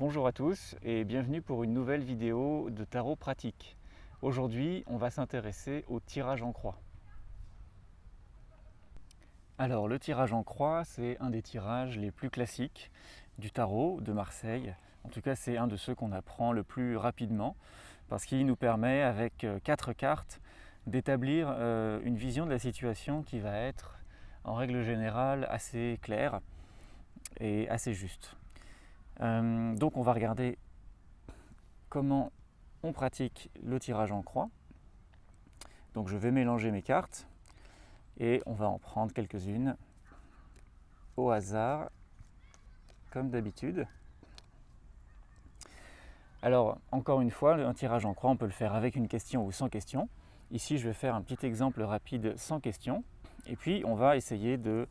Bonjour à tous et bienvenue pour une nouvelle vidéo de tarot pratique. Aujourd'hui, on va s'intéresser au tirage en croix. Alors, le tirage en croix, c'est un des tirages les plus classiques du tarot de Marseille. En tout cas, c'est un de ceux qu'on apprend le plus rapidement parce qu'il nous permet, avec 4 cartes, d'établir une vision de la situation qui va être, en règle générale, assez claire et assez juste. Donc, on va regarder comment on pratique le tirage en croix. Donc je vais mélanger mes cartes et on va en prendre quelques-unes au hasard, comme d'habitude. Alors encore une fois, un tirage en croix, on peut le faire avec une question ou sans question. Ici, je vais faire un petit exemple rapide sans question. Et puis, on va essayer de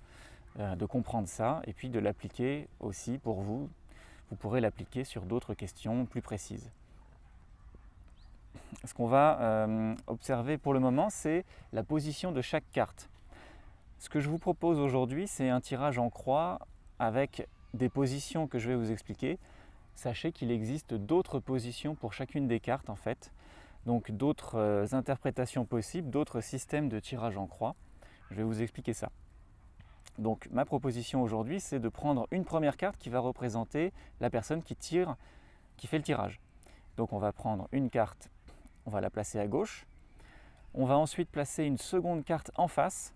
comprendre ça et puis de l'appliquer aussi pour vous. Vous pourrez l'appliquer sur d'autres questions plus précises. Ce qu'on va observer pour le moment, c'est la position de chaque carte. Ce que je vous propose aujourd'hui, c'est un tirage en croix avec des positions que je vais vous expliquer. Sachez qu'il existe d'autres positions pour chacune des cartes en fait, donc d'autres interprétations possibles, d'autres systèmes de tirage en croix. Je vais vous expliquer ça. Donc ma proposition aujourd'hui, c'est de prendre une première carte qui va représenter la personne qui tire, qui fait le tirage. Donc on va prendre une carte, on va la placer à gauche. On va ensuite placer une seconde carte en face.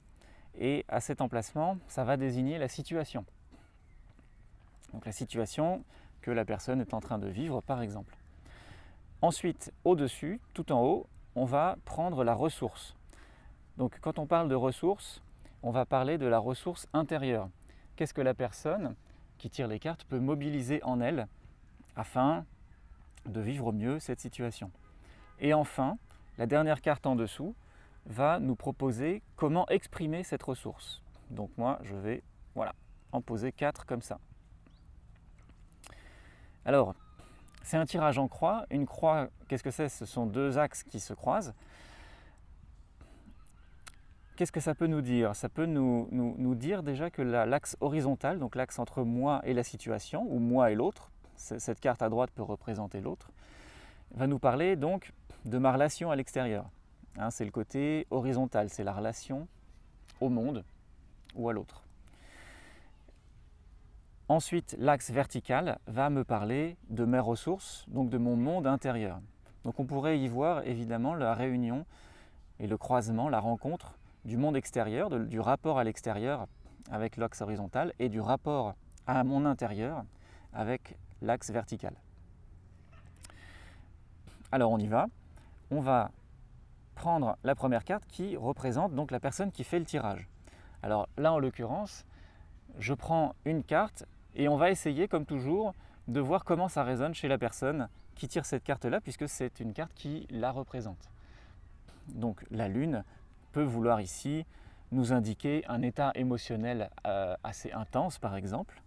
Et à cet emplacement, ça va désigner la situation. Donc la situation que la personne est en train de vivre, par exemple. Ensuite, au-dessus, tout en haut, on va prendre la ressource. Donc quand on parle de ressource, on va parler de la ressource intérieure. Qu'est-ce que la personne qui tire les cartes peut mobiliser en elle afin de vivre mieux cette situation. Et enfin, la dernière carte en dessous va nous proposer comment exprimer cette ressource. Donc moi, je vais en poser 4 comme ça. Alors, c'est un tirage en croix. Une croix, qu'est-ce que c'est? Ce sont deux axes qui se croisent. Qu'est-ce que ça peut nous dire? Ça peut nous dire déjà que l'axe horizontal, donc l'axe entre moi et la situation, ou moi et l'autre, cette carte à droite peut représenter l'autre, va nous parler donc de ma relation à l'extérieur. C'est le côté horizontal, c'est la relation au monde ou à l'autre. Ensuite, l'axe vertical va me parler de mes ressources, donc de mon monde intérieur. Donc on pourrait y voir évidemment la réunion et le croisement, la rencontre du monde extérieur, du rapport à l'extérieur avec l'axe horizontal et du rapport à mon intérieur avec l'axe vertical. Alors on y va. On va prendre la première carte qui représente donc la personne qui fait le tirage. Alors là en l'occurrence, je prends une carte et on va essayer comme toujours de voir comment ça résonne chez la personne qui tire cette carte-là puisque c'est une carte qui la représente. Donc la lune peut vouloir ici nous indiquer un état émotionnel assez intense par exemple.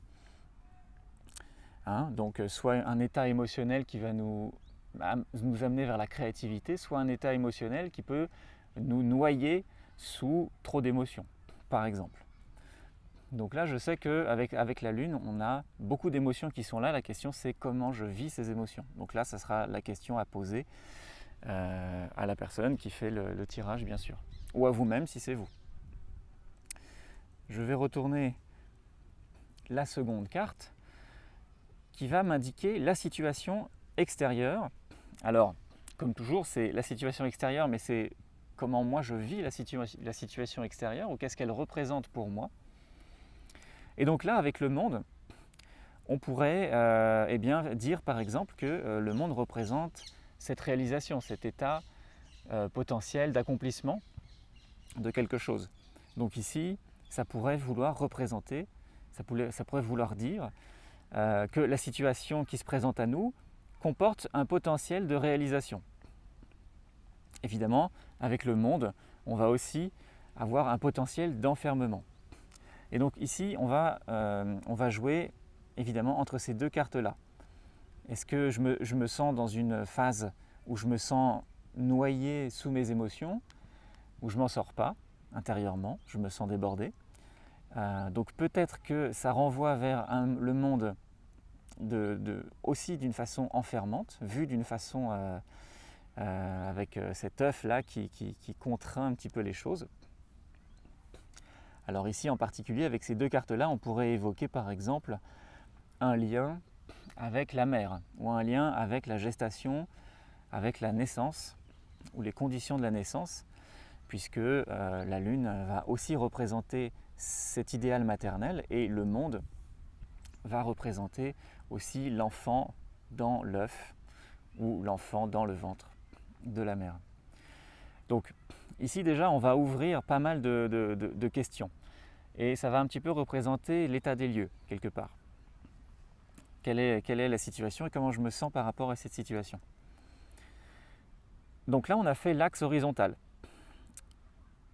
Donc soit un état émotionnel qui va nous amener vers la créativité, soit un état émotionnel qui peut nous noyer sous trop d'émotions, par exemple. Donc là, je sais qu'avec la Lune, on a beaucoup d'émotions qui sont là. La question, c'est comment je vis ces émotions. Donc là, ça sera la question à poser à la personne qui fait le tirage, bien sûr. Ou à vous-même, si c'est vous. Je vais retourner la seconde carte qui va m'indiquer la situation extérieure. Alors, comme toujours, c'est la situation extérieure, mais c'est comment moi je vis la situation extérieure ou qu'est-ce qu'elle représente pour moi. Et donc là, avec le monde, on pourrait dire par exemple que le monde représente cette réalisation, cet état potentiel d'accomplissement de quelque chose. Donc ici, ça pourrait vouloir représenter, ça pourrait vouloir dire que la situation qui se présente à nous comporte un potentiel de réalisation. Évidemment, avec le monde, on va aussi avoir un potentiel d'enfermement. Et donc ici, on va jouer évidemment entre ces deux cartes-là. Est-ce que je me sens dans une phase où je me sens noyé sous mes émotions, où je ne m'en sors pas intérieurement, je me sens débordé. Donc peut-être que ça renvoie vers le monde aussi d'une façon enfermante, vue d'une façon avec cet œuf-là qui contraint un petit peu les choses. Alors ici en particulier, avec ces deux cartes-là, on pourrait évoquer par exemple un lien avec la mère, ou un lien avec la gestation, avec la naissance, ou les conditions de la naissance, puisque la Lune va aussi représenter cet idéal maternel, et le monde va représenter aussi l'enfant dans l'œuf, ou l'enfant dans le ventre de la mère. Donc ici déjà on va ouvrir pas mal de questions, et ça va un petit peu représenter l'état des lieux quelque part. Quelle est la situation et comment je me sens par rapport à cette situation. Donc là on a fait l'axe horizontal.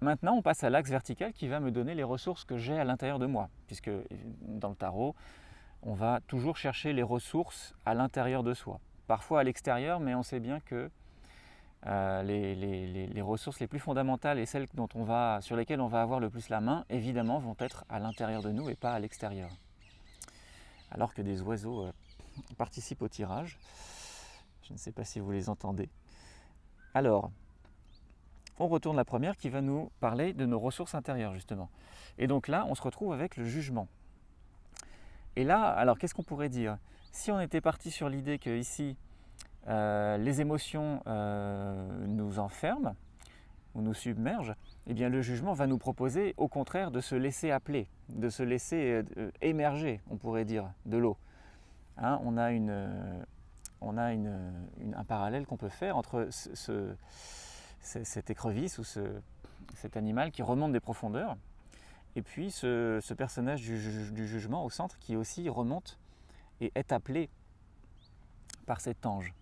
Maintenant on passe à l'axe vertical qui va me donner les ressources que j'ai à l'intérieur de moi, puisque dans le tarot on va toujours chercher les ressources à l'intérieur de soi, parfois à l'extérieur, mais on sait bien que les ressources les plus fondamentales et celles sur lesquelles on va avoir le plus la main, évidemment, vont être à l'intérieur de nous et pas à l'extérieur. Alors que des oiseaux participent au tirage. Je ne sais pas si vous les entendez. Alors, on retourne la première qui va nous parler de nos ressources intérieures, justement. Et donc là, on se retrouve avec le jugement. Et là, alors qu'est-ce qu'on pourrait dire? Si on était parti sur l'idée que ici, les émotions nous enferment ou nous submergent, eh bien le jugement va nous proposer au contraire de se laisser appeler, de se laisser émerger, on pourrait dire, de l'eau. Hein, on a un parallèle qu'on peut faire entre cette écrevisse ou cet animal qui remonte des profondeurs, et puis ce personnage du jugement au centre qui aussi remonte et est appelé par cet ange.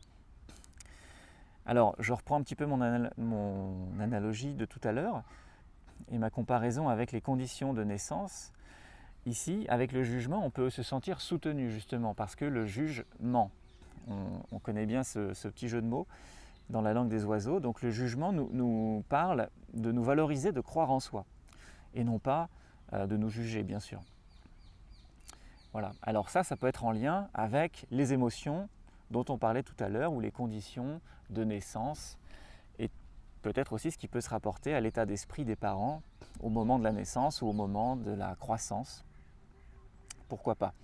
Alors, je reprends un petit peu mon analogie de tout à l'heure et ma comparaison avec les conditions de naissance. Ici, avec le jugement, on peut se sentir soutenu justement parce que le juge ment. On connaît bien ce petit jeu de mots dans la langue des oiseaux. Donc le jugement nous parle de nous valoriser, de croire en soi et non pas de nous juger, bien sûr. Voilà. Alors ça peut être en lien avec les émotions dont on parlait tout à l'heure, ou les conditions de naissance, et peut-être aussi ce qui peut se rapporter à l'état d'esprit des parents au moment de la naissance ou au moment de la croissance. Pourquoi pas?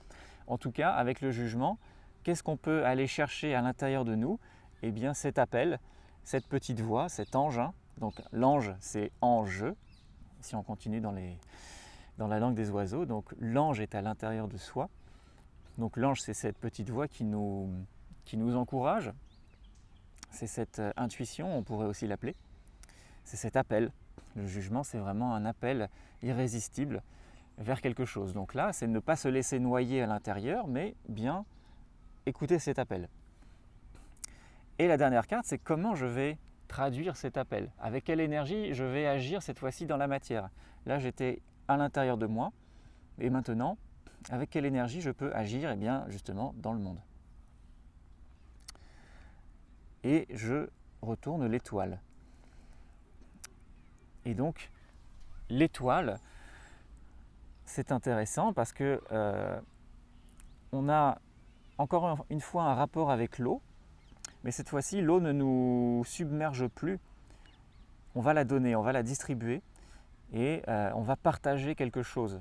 En tout cas, avec le jugement, qu'est-ce qu'on peut aller chercher à l'intérieur de nous? Eh bien cet appel, cette petite voix, cet ange. Donc l'ange, c'est ange, si on continue dans la langue des oiseaux. Donc l'ange est à l'intérieur de soi. Donc l'ange, c'est cette petite voix qui nous encourage. C'est cette intuition, on pourrait aussi l'appeler. C'est cet appel. Le jugement, c'est vraiment un appel irrésistible vers quelque chose. Donc là, c'est ne pas se laisser noyer à l'intérieur, mais bien écouter cet appel. Et la dernière carte, c'est comment je vais traduire cet appel. Avec quelle énergie je vais agir cette fois-ci dans la matière. Là, j'étais à l'intérieur de moi. Et maintenant, avec quelle énergie je peux agir, eh bien, justement, dans le monde. Et je retourne l'étoile. Et donc, l'étoile, c'est intéressant parce que on a encore une fois un rapport avec l'eau, mais cette fois-ci, l'eau ne nous submerge plus. On va la donner, on va la distribuer et on va partager quelque chose.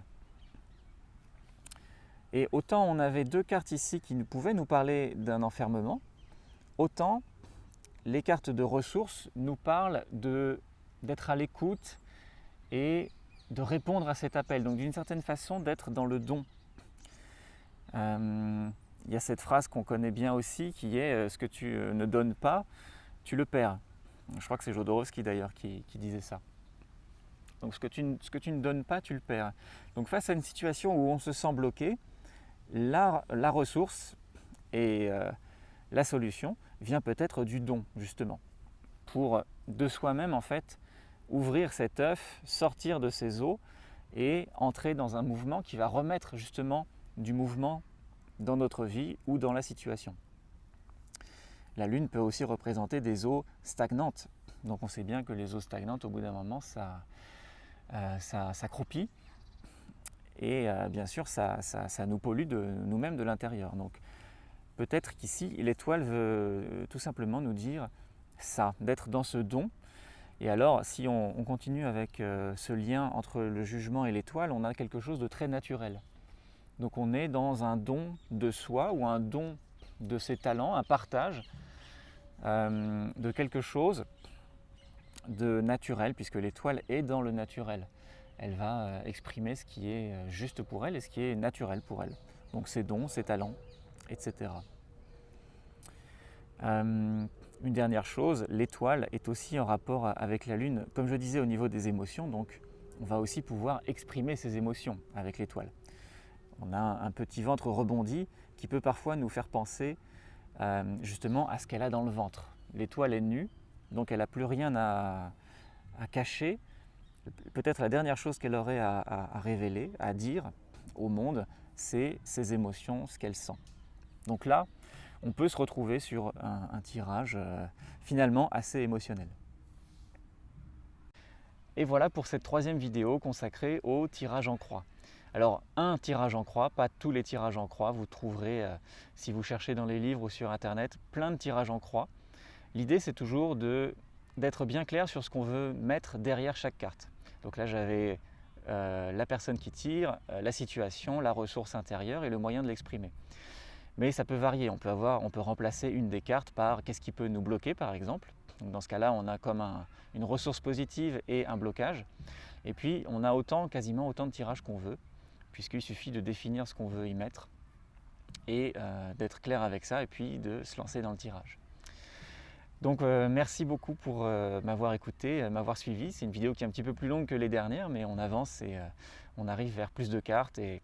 Et autant on avait deux cartes ici qui pouvaient nous parler d'un enfermement, autant les cartes de ressources nous parlent d'être à l'écoute et de répondre à cet appel. Donc d'une certaine façon, d'être dans le don. Il y a cette phrase qu'on connaît bien aussi qui est « ce que tu ne donnes pas, tu le perds ». Je crois que c'est Jodorowsky d'ailleurs qui disait ça. Donc ce que tu ne donnes pas, tu le perds. Donc face à une situation où on se sent bloqué, la ressource et la solution vient peut-être du don, justement, pour de soi-même en fait ouvrir cet œuf, sortir de ses os et entrer dans un mouvement qui va remettre justement du mouvement dans notre vie ou dans la situation. La Lune peut aussi représenter des eaux stagnantes. Donc on sait bien que les eaux stagnantes, au bout d'un moment, ça croupit. Et bien sûr, ça nous pollue de nous-mêmes de l'intérieur. Donc peut-être qu'ici l'étoile veut tout simplement nous dire ça, d'être dans ce don. Et alors si on continue avec ce lien entre le jugement et l'étoile, on a quelque chose de très naturel. Donc on est dans un don de soi ou un don de ses talents, un partage de quelque chose de naturel, puisque l'étoile est dans le naturel. Elle va exprimer ce qui est juste pour elle et ce qui est naturel pour elle. Donc ses dons, ses talents, etc. Une dernière chose, l'étoile est aussi en rapport avec la Lune, comme je disais au niveau des émotions, donc on va aussi pouvoir exprimer ses émotions avec l'étoile. On a un petit ventre rebondi qui peut parfois nous faire penser justement à ce qu'elle a dans le ventre. L'étoile est nue, donc elle n'a plus rien à cacher. Peut-être la dernière chose qu'elle aurait à révéler, à dire au monde, c'est ses émotions, ce qu'elle sent. Donc là, on peut se retrouver sur un tirage finalement assez émotionnel. Et voilà pour cette troisième vidéo consacrée au tirage en croix. Alors un tirage en croix, pas tous les tirages en croix, vous trouverez, si vous cherchez dans les livres ou sur internet, plein de tirages en croix. L'idée c'est toujours d'être bien clair sur ce qu'on veut mettre derrière chaque carte. Donc là j'avais la personne qui tire, la situation, la ressource intérieure et le moyen de l'exprimer. Mais ça peut varier, on peut remplacer une des cartes par qu'est-ce qui peut nous bloquer par exemple. Donc dans ce cas-là on a comme une ressource positive et un blocage. Et puis on a quasiment autant de tirages qu'on veut, puisqu'il suffit de définir ce qu'on veut y mettre et d'être clair avec ça et puis de se lancer dans le tirage. Donc merci beaucoup pour m'avoir écouté, m'avoir suivi. C'est une vidéo qui est un petit peu plus longue que les dernières, mais on avance et on arrive vers plus de cartes et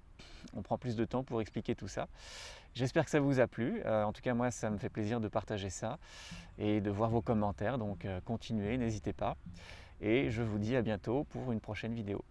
on prend plus de temps pour expliquer tout ça. J'espère que ça vous a plu. En tout cas, moi, ça me fait plaisir de partager ça et de voir vos commentaires. Donc continuez, n'hésitez pas. Et je vous dis à bientôt pour une prochaine vidéo.